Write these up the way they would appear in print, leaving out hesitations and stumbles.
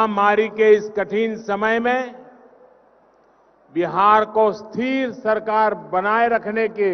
महामारी के इस कठिन समय में बिहार को स्थिर सरकार बनाए रखने की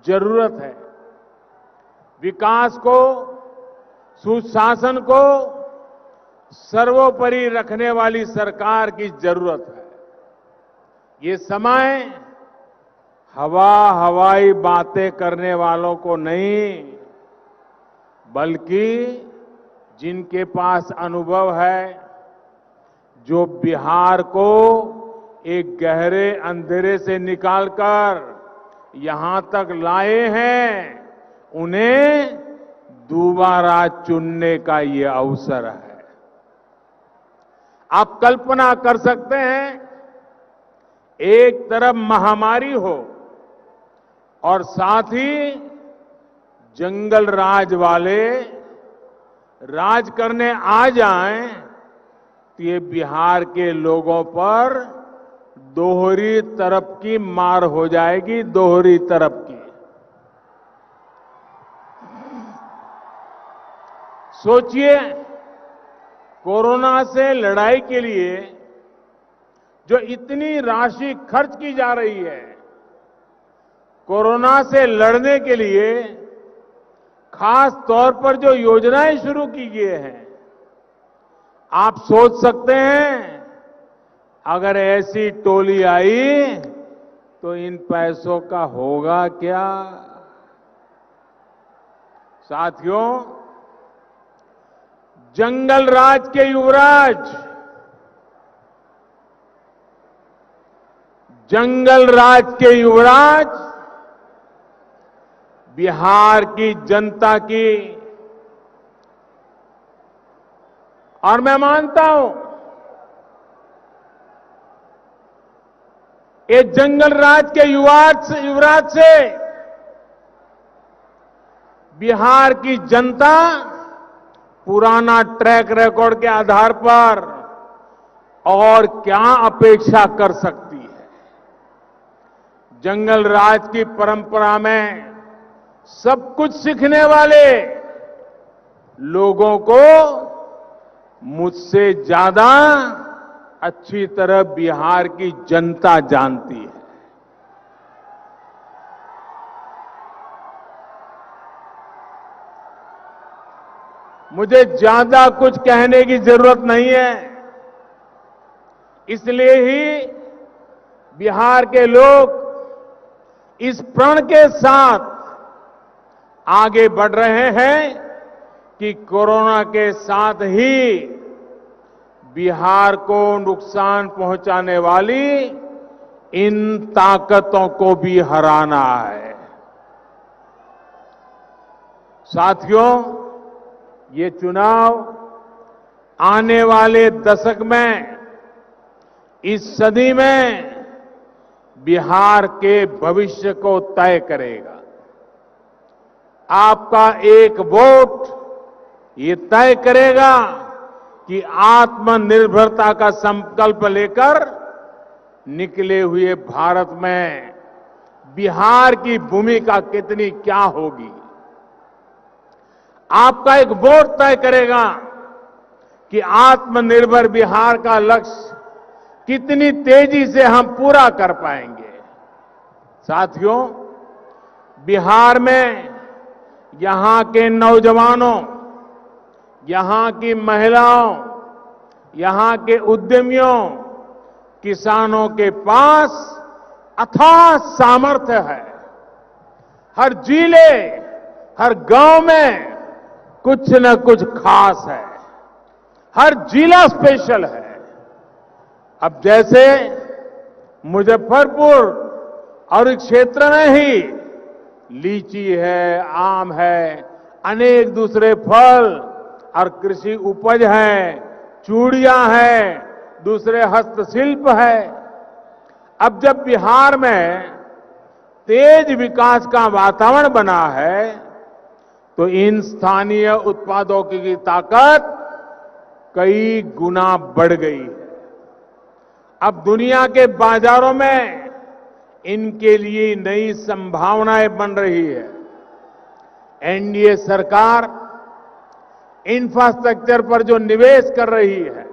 जरूरत है। विकास को, सुशासन को सर्वोपरि रखने वाली सरकार की जरूरत है। ये समय हवाई बातें करने वालों को नहीं, बल्कि जिनके पास अनुभव है, जो बिहार को एक गहरे अंधेरे से निकालकर यहां तक लाए हैं, उन्हें दोबारा चुनने का ये अवसर है। आप कल्पना कर सकते हैं, एक तरफ महामारी हो और साथ ही जंगल राज वाले राज करने आ जाएं, तो ये बिहार के लोगों पर दोहरी तरफ की मार हो जाएगी, दोहरी तरफ की। सोचिए, कोरोना से लड़ाई के लिए जो इतनी राशि खर्च की जा रही है, कोरोना से लड़ने के लिए खास तौर पर जो योजनाएं शुरू की गई हैं, आप सोच सकते हैं अगर ऐसी टोली आई तो इन पैसों का होगा क्या। साथियों, जंगल राज के युवराज, जंगल राज के युवराज बिहार की जनता की, और मैं मानता हूं ये जंगल राज के युवराज से बिहार की जनता पुराना ट्रैक रिकॉर्ड के आधार पर और क्या अपेक्षा कर सकती है। जंगल राज की परंपरा में सब कुछ सीखने वाले लोगों को मुझसे ज्यादा अच्छी तरह बिहार की जनता जानती है। मुझे ज्यादा कुछ कहने की जरूरत नहीं है, इसलिए ही बिहार के लोग इस प्रण के साथ आगे बढ़ रहे हैं कि कोरोना के साथ ही बिहार को नुकसान पहुंचाने वाली इन ताकतों को भी हराना है। साथियों, ये चुनाव आने वाले दशक में, इस सदी में बिहार के भविष्य को तय करेगा। आपका एक वोट ये तय करेगा कि आत्मनिर्भरता का संकल्प लेकर निकले हुए भारत में बिहार की भूमिका कितनी क्या होगी। आपका एक वोट तय करेगा कि आत्मनिर्भर बिहार का लक्ष्य कितनी तेजी से हम पूरा कर पाएंगे। साथियों, बिहार में यहां के नौजवानों, यहां की महिलाओं, यहां के उद्यमियों, किसानों के पास अथाह सामर्थ्य है। हर जिले, हर गांव में कुछ न कुछ खास है, हर जिला स्पेशल है। अब जैसे मुजफ्फरपुर और इस क्षेत्र में ही लीची है, आम है, अनेक दूसरे फल और कृषि उपज है, चूड़ियां हैं, दूसरे हस्तशिल्प है। अब जब बिहार में तेज विकास का वातावरण बना है, तो इन स्थानीय उत्पादों की ताकत कई गुना बढ़ गई है। अब दुनिया के बाजारों में इनके लिए नई संभावनाएं बन रही है। एनडीए सरकार इंफ्रास्ट्रक्चर पर जो निवेश कर रही है,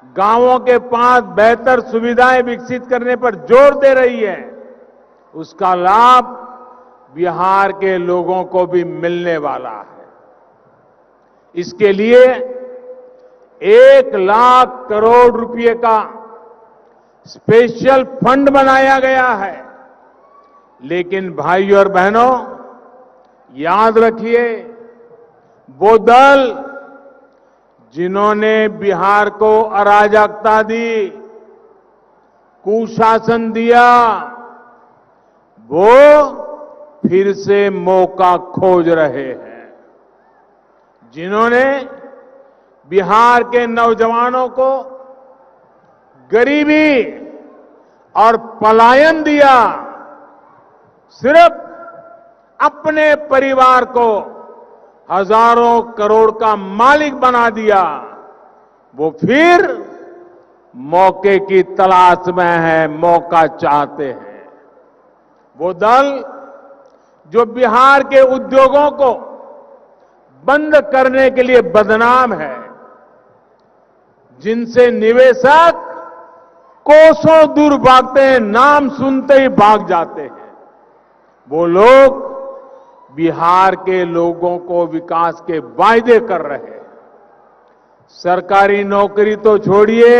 गांवों के पास बेहतर सुविधाएं विकसित करने पर जोर दे रही है, उसका लाभ बिहार के लोगों को भी मिलने वाला है। इसके लिए 1,00,000 करोड़ रुपए का स्पेशल फंड बनाया गया है। लेकिन भाइयों और बहनों, याद रखिए, वो दल जिन्होंने बिहार को अराजकता दी, कुशासन दिया, वो फिर से मौका खोज रहे हैं। जिन्होंने बिहार के नौजवानों को गरीबी और पलायन दिया, सिर्फ अपने परिवार को हजारों करोड़ का मालिक बना दिया, वो फिर मौके की तलाश में है, मौका चाहते हैं। वो दल जो बिहार के उद्योगों को बंद करने के लिए बदनाम है, जिनसे निवेशक कोसों दूर भागते हैं, नाम सुनते ही भाग जाते हैं, वो लोग बिहार के लोगों को विकास के वायदे कर रहे हैं। सरकारी नौकरी तो छोड़िए,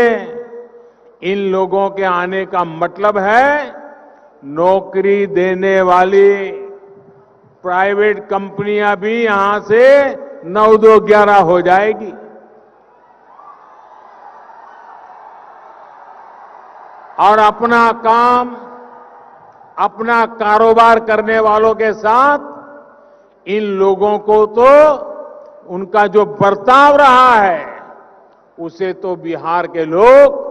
इन लोगों के आने का मतलब है नौकरी देने वाली प्राइवेट कंपनियां भी यहां से 9-2-11 हो जाएगी। और अपना काम, अपना कारोबार करने वालों के साथ इन लोगों को तो उनका जो बर्ताव रहा है, उसे तो बिहार के लोग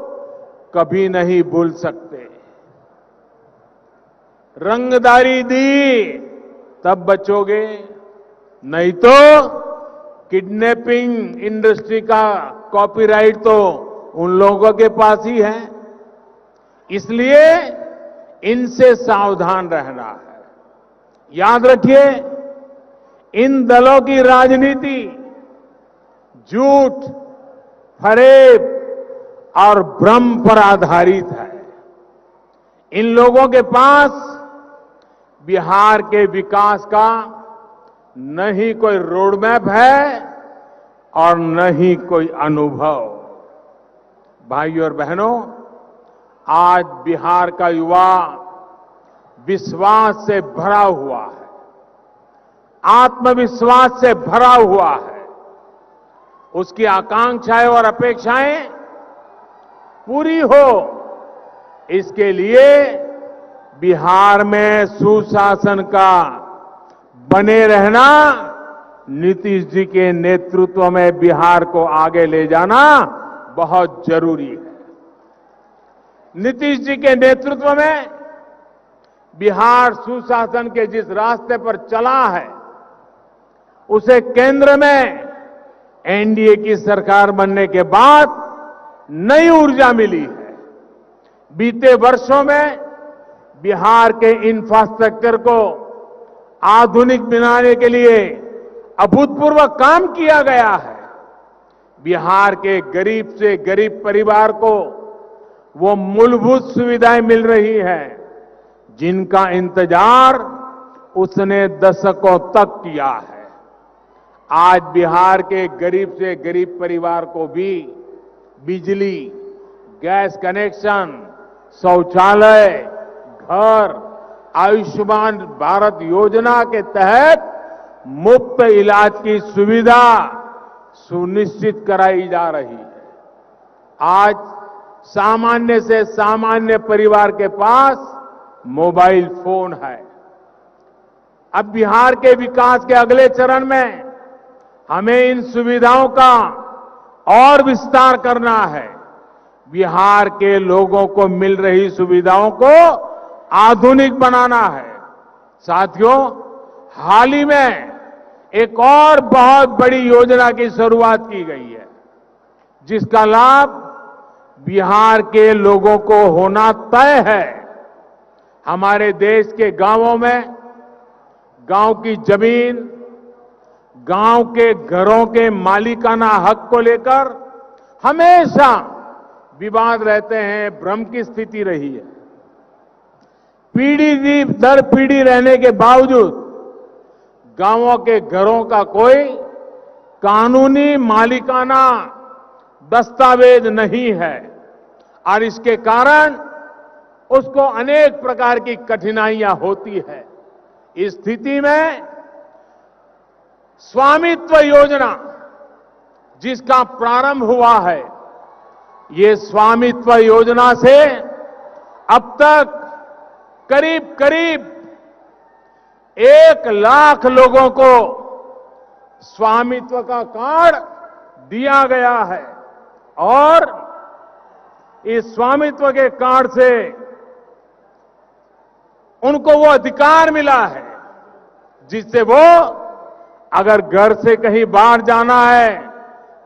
कभी नहीं भूल सकते। रंगदारी दी तब बचोगे, नहीं तो किडनैपिंग इंडस्ट्री का कॉपीराइट तो उन लोगों के पास ही है। इसलिए इनसे सावधान रहना है। याद रखिए, इन दलों की राजनीति झूठ, फरेब और भ्रम पर आधारित है। इन लोगों के पास बिहार के विकास का न ही कोई रोडमैप है और न ही कोई अनुभव। भाइयों और बहनों, आज बिहार का युवा विश्वास से भरा हुआ है, आत्मविश्वास से भरा हुआ है। उसकी आकांक्षाएं और अपेक्षाएं पूरी हो, इसके लिए बिहार में सुशासन का बने रहना, नीतीश जी के नेतृत्व में बिहार को आगे ले जाना बहुत जरूरी है। नीतीश जी के नेतृत्व में बिहार सुशासन के जिस रास्ते पर चला है, उसे केंद्र में एनडीए की सरकार बनने के बाद नई ऊर्जा मिली है। बीते वर्षों में बिहार के इंफ्रास्ट्रक्चर को आधुनिक बनाने के लिए अभूतपूर्व काम किया गया है। बिहार के गरीब से गरीब परिवार को वो मूलभूत सुविधाएं मिल रही है जिनका इंतजार उसने दशकों तक किया है। आज बिहार के गरीब से गरीब परिवार को भी बिजली, गैस कनेक्शन, शौचालय, घर, आयुष्मान भारत योजना के तहत मुफ्त इलाज की सुविधा सुनिश्चित कराई जा रही है। आज सामान्य से सामान्य परिवार के पास मोबाइल फोन है। अब बिहार के विकास के अगले चरण में हमें इन सुविधाओं का और विस्तार करना है। बिहार के लोगों को मिल रही सुविधाओं को आधुनिक बनाना है। साथियों, हाल ही में एक और बहुत बड़ी योजना की शुरुआत की गई है, जिसका लाभ बिहार के लोगों को होना तय है। हमारे देश के गांवों में गांव की जमीन, गांव के घरों के मालिकाना हक को लेकर हमेशा विवाद रहते हैं, भ्रम की स्थिति रही है। पीढ़ी दर पीढ़ी रहने के बावजूद गांवों के घरों का कोई कानूनी मालिकाना दस्तावेज नहीं है और इसके कारण उसको अनेक प्रकार की कठिनाइयां होती है। इस स्थिति में स्वामित्व योजना जिसका प्रारंभ हुआ है, ये स्वामित्व योजना से अब तक करीब करीब 1 लाख लोगों को स्वामित्व का कार्ड दिया गया है और इस स्वामित्व के कार्ड से उनको वो अधिकार मिला है जिससे वो अगर घर से कहीं बाहर जाना है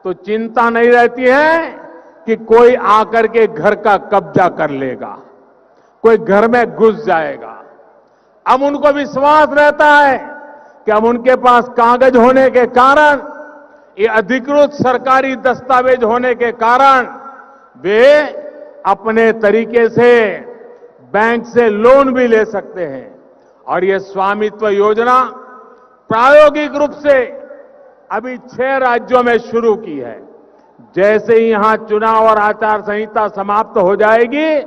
तो चिंता नहीं रहती है कि कोई आकर के घर का कब्जा कर लेगा, कोई घर में घुस जाएगा। अब उनको विश्वास रहता है कि अब उनके पास कागज होने के कारण, ये अधिकृत सरकारी दस्तावेज होने के कारण वे अपने तरीके से बैंक से लोन भी ले सकते हैं। और ये स्वामित्व योजना प्रायोगिक रूप से अभी 6 राज्यों में शुरू की है। जैसे ही यहां चुनाव और आचार संहिता समाप्त हो जाएगी,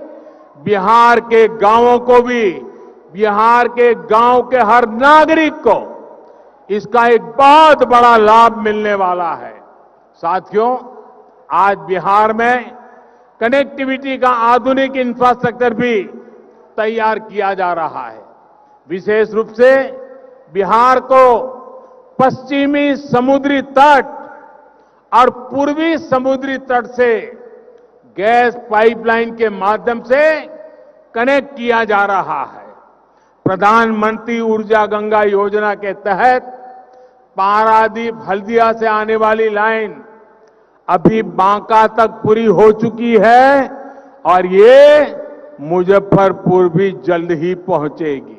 बिहार के गांवों को भी, बिहार के गांव के हर नागरिक को इसका एक बहुत बड़ा लाभ मिलने वाला है। साथियों, आज बिहार में कनेक्टिविटी का आधुनिक इंफ्रास्ट्रक्चर भी तैयार किया जा रहा है। विशेष रूप से बिहार को पश्चिमी समुद्री तट और पूर्वी समुद्री तट से गैस पाइपलाइन के माध्यम से कनेक्ट किया जा रहा है। प्रधानमंत्री ऊर्जा गंगा योजना के तहत पारादीप हल्दिया से आने वाली लाइन अभी बांका तक पूरी हो चुकी है और ये मुजफ्फरपुर भी जल्द ही पहुंचेगी।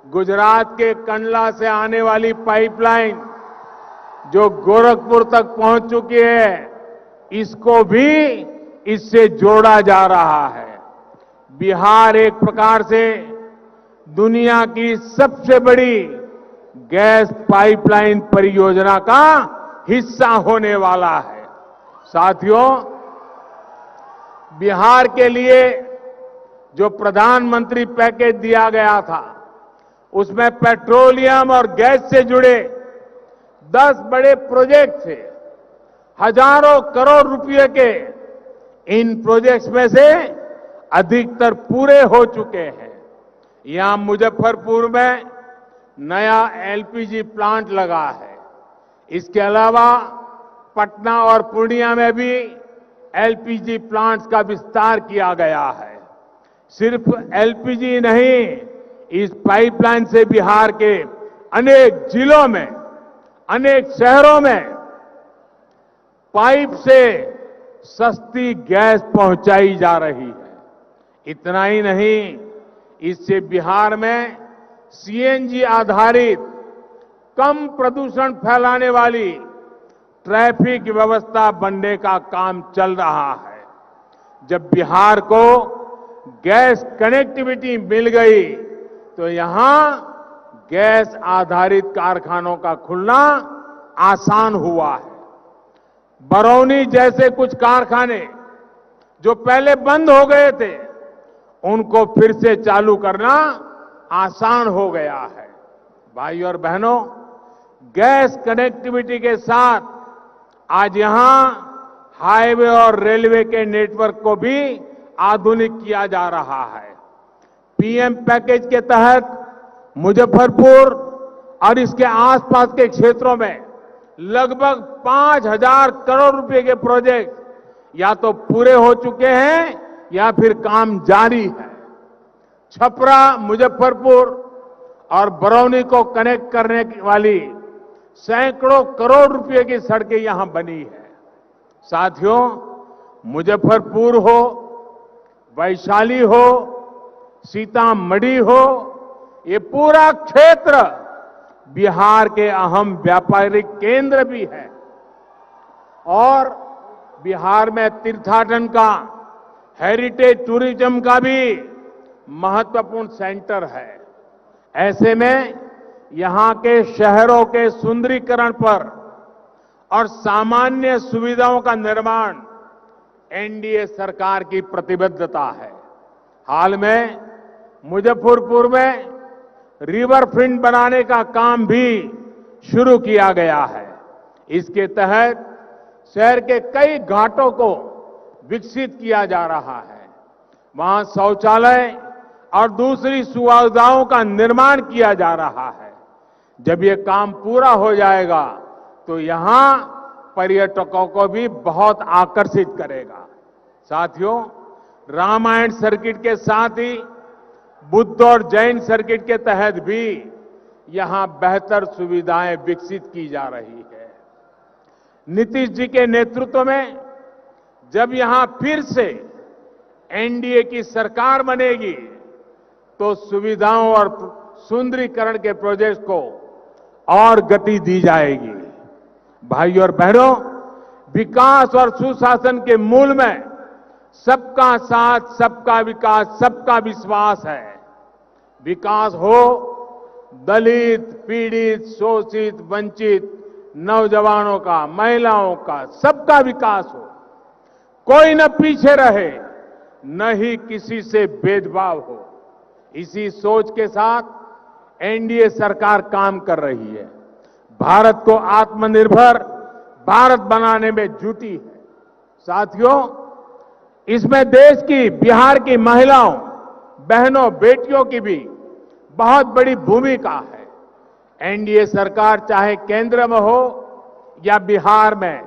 गुजरात के कंडला से आने वाली पाइपलाइन जो गोरखपुर तक पहुंच चुकी है, इसको भी इससे जोड़ा जा रहा है। बिहार एक प्रकार से दुनिया की सबसे बड़ी गैस पाइपलाइन परियोजना का हिस्सा होने वाला है। साथियों, बिहार के लिए जो प्रधानमंत्री पैकेज दिया गया था, उसमें पेट्रोलियम और गैस से जुड़े 10 बड़े प्रोजेक्ट थे। हजारों करोड़ रुपए के इन प्रोजेक्ट्स में से अधिकतर पूरे हो चुके हैं। यहां मुजफ्फरपुर में नया एलपीजी प्लांट लगा है। इसके अलावा पटना और पूर्णिया में भी एलपीजी प्लांट्स का विस्तार किया गया है। सिर्फ एलपीजी नहीं, इस पाइपलाइन से बिहार के अनेक जिलों में, अनेक शहरों में पाइप से सस्ती गैस पहुंचाई जा रही है। इतना ही नहीं, इससे बिहार में सीएनजी आधारित कम प्रदूषण फैलाने वाली ट्रैफिक व्यवस्था बनने का काम चल रहा है। जब बिहार को गैस कनेक्टिविटी मिल गई तो यहां गैस आधारित कारखानों का खुलना आसान हुआ है। बरौनी जैसे कुछ कारखाने जो पहले बंद हो गए थे, उनको फिर से चालू करना आसान हो गया है। भाइयों और बहनों, गैस कनेक्टिविटी के साथ आज यहां हाईवे और रेलवे के नेटवर्क को भी आधुनिक किया जा रहा है। पीएम पैकेज के तहत मुजफ्फरपुर और इसके आसपास के क्षेत्रों में लगभग 5,000 करोड़ रुपए के प्रोजेक्ट या तो पूरे हो चुके हैं या फिर काम जारी है। छपरा, मुजफ्फरपुर और बरौनी को कनेक्ट करने वाली सैकड़ों करोड़ रुपए की सड़कें यहां बनी है। साथियों, मुजफ्फरपुर हो, वैशाली हो, सीतामढ़ी हो, ये पूरा क्षेत्र बिहार के अहम व्यापारिक केंद्र भी है और बिहार में तीर्थाटन का, हेरिटेज टूरिज्म का भी महत्वपूर्ण सेंटर है। ऐसे में यहां के शहरों के सुंदरीकरण पर और सामान्य सुविधाओं का निर्माण एनडीए सरकार की प्रतिबद्धता है। हाल में मुजफ्फरपुर में रिवर फ्रंट बनाने का काम भी शुरू किया गया है। इसके तहत शहर के कई घाटों को विकसित किया जा रहा है। वहां शौचालय और दूसरी सुविधाओं का निर्माण किया जा रहा है। जब ये काम पूरा हो जाएगा तो यहां पर्यटकों को भी बहुत आकर्षित करेगा। साथियों, रामायण सर्किट के साथ ही बुद्ध और जैन सर्किट के तहत भी यहां बेहतर सुविधाएं विकसित की जा रही है। नीतीश जी के नेतृत्व में जब यहां फिर से एनडीए की सरकार बनेगी तो सुविधाओं और सुंदरीकरण के प्रोजेक्ट को और गति दी जाएगी। भाइयों और बहनों, विकास और सुशासन के मूल में सबका साथ, सबका विकास, सबका विश्वास है। विकास हो, दलित, पीड़ित, शोषित, वंचित, नौजवानों का, महिलाओं का, सबका विकास हो। कोई न पीछे रहे, न ही किसी से भेदभाव हो। इसी सोच के साथ एनडीए सरकार काम कर रही है। भारत को आत्मनिर्भर भारत बनाने में जुटी है। साथियों, इसमें देश की, बिहार की महिलाओं, बहनों, बेटियों की भी बहुत बड़ी भूमिका है। एनडीए सरकार चाहे केंद्र में हो या बिहार में,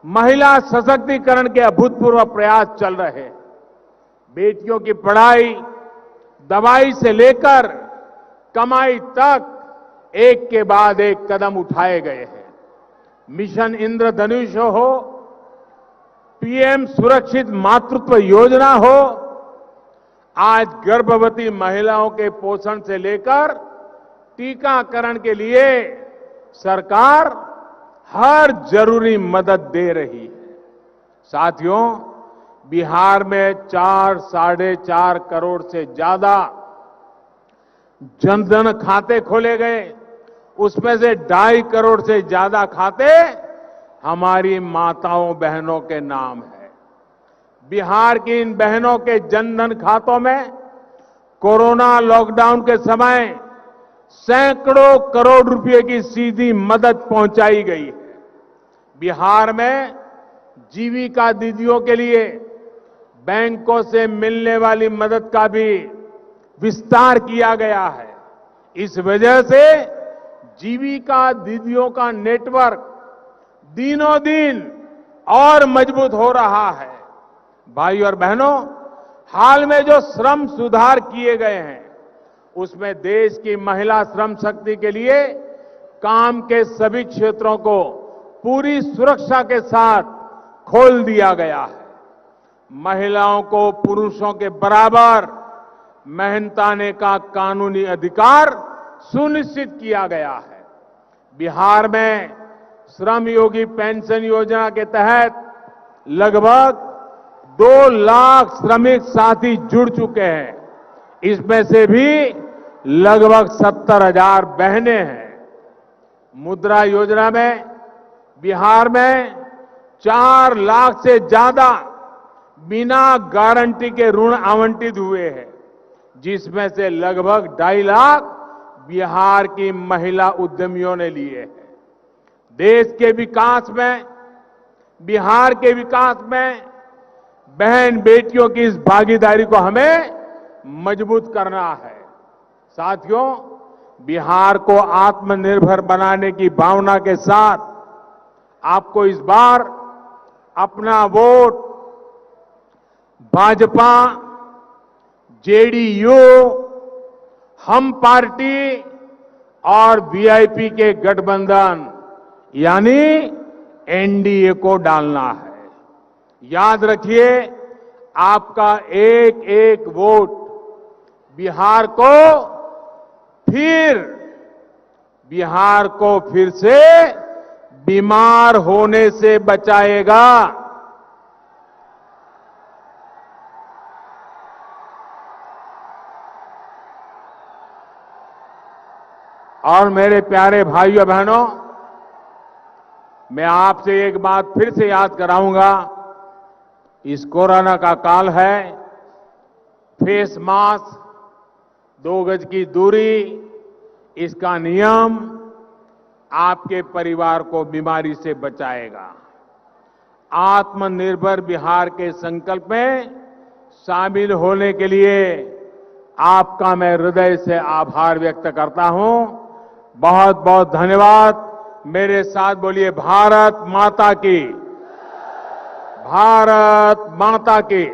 महिला सशक्तिकरण के अभूतपूर्व प्रयास चल रहे हैं। बेटियों की पढ़ाई, दवाई से लेकर कमाई तक एक के बाद एक कदम उठाए गए हैं। मिशन इंद्रधनुष हो, पीएम सुरक्षित मातृत्व योजना हो, आज गर्भवती महिलाओं के पोषण से लेकर टीकाकरण के लिए सरकार हर जरूरी मदद दे रही है। साथियों, बिहार में 4-4.5 करोड़ से ज्यादा जनधन खाते खोले गए। उसमें से 2.5 करोड़ से ज्यादा खाते हमारी माताओं बहनों के नाम है। बिहार की इन बहनों के जनधन खातों में कोरोना लॉकडाउन के समय सैकड़ों करोड़ रुपए की सीधी मदद पहुंचाई गई है। बिहार में जीविका दीदियों के लिए बैंकों से मिलने वाली मदद का भी विस्तार किया गया है। इस वजह से जीविका दीदियों का नेटवर्क दिनों दिन और मजबूत हो रहा है। भाइयों और बहनों, हाल में जो श्रम सुधार किए गए हैं उसमें देश की महिला श्रम शक्ति के लिए काम के सभी क्षेत्रों को पूरी सुरक्षा के साथ खोल दिया गया है। महिलाओं को पुरुषों के बराबर मेहनताने का कानूनी अधिकार सुनिश्चित किया गया है। बिहार में श्रम योगी पेंशन योजना के तहत लगभग 2 लाख श्रमिक साथी जुड़ चुके हैं। इसमें से भी लगभग 70,000 बहनें हैं। मुद्रा योजना में बिहार में 4 लाख से ज्यादा बिना गारंटी के ऋण आवंटित हुए हैं, जिसमें से लगभग 2.5 लाख बिहार की महिला उद्यमियों ने लिए हैं। देश के विकास में, बिहार के विकास में बहन बेटियों की इस भागीदारी को हमें मजबूत करना है। साथियों, बिहार को आत्मनिर्भर बनाने की भावना के साथ आपको इस बार अपना वोट भाजपा, जेडीयू, हम पार्टी और वीआईपी के गठबंधन यानी एनडीए को डालना है। याद रखिए, आपका एक एक वोट बिहार को फिर से बीमार होने से बचाएगा। और मेरे प्यारे भाइयों बहनों, मैं आपसे एक बात फिर से याद कराऊंगा। इस कोरोना का काल है, फेस मास्क, 2 गज की दूरी, इसका नियम आपके परिवार को बीमारी से बचाएगा। आत्मनिर्भर बिहार के संकल्प में शामिल होने के लिए आपका मैं हृदय से आभार व्यक्त करता हूं। बहुत बहुत धन्यवाद। मेरे साथ बोलिए, भारत माता की, भारत माता की।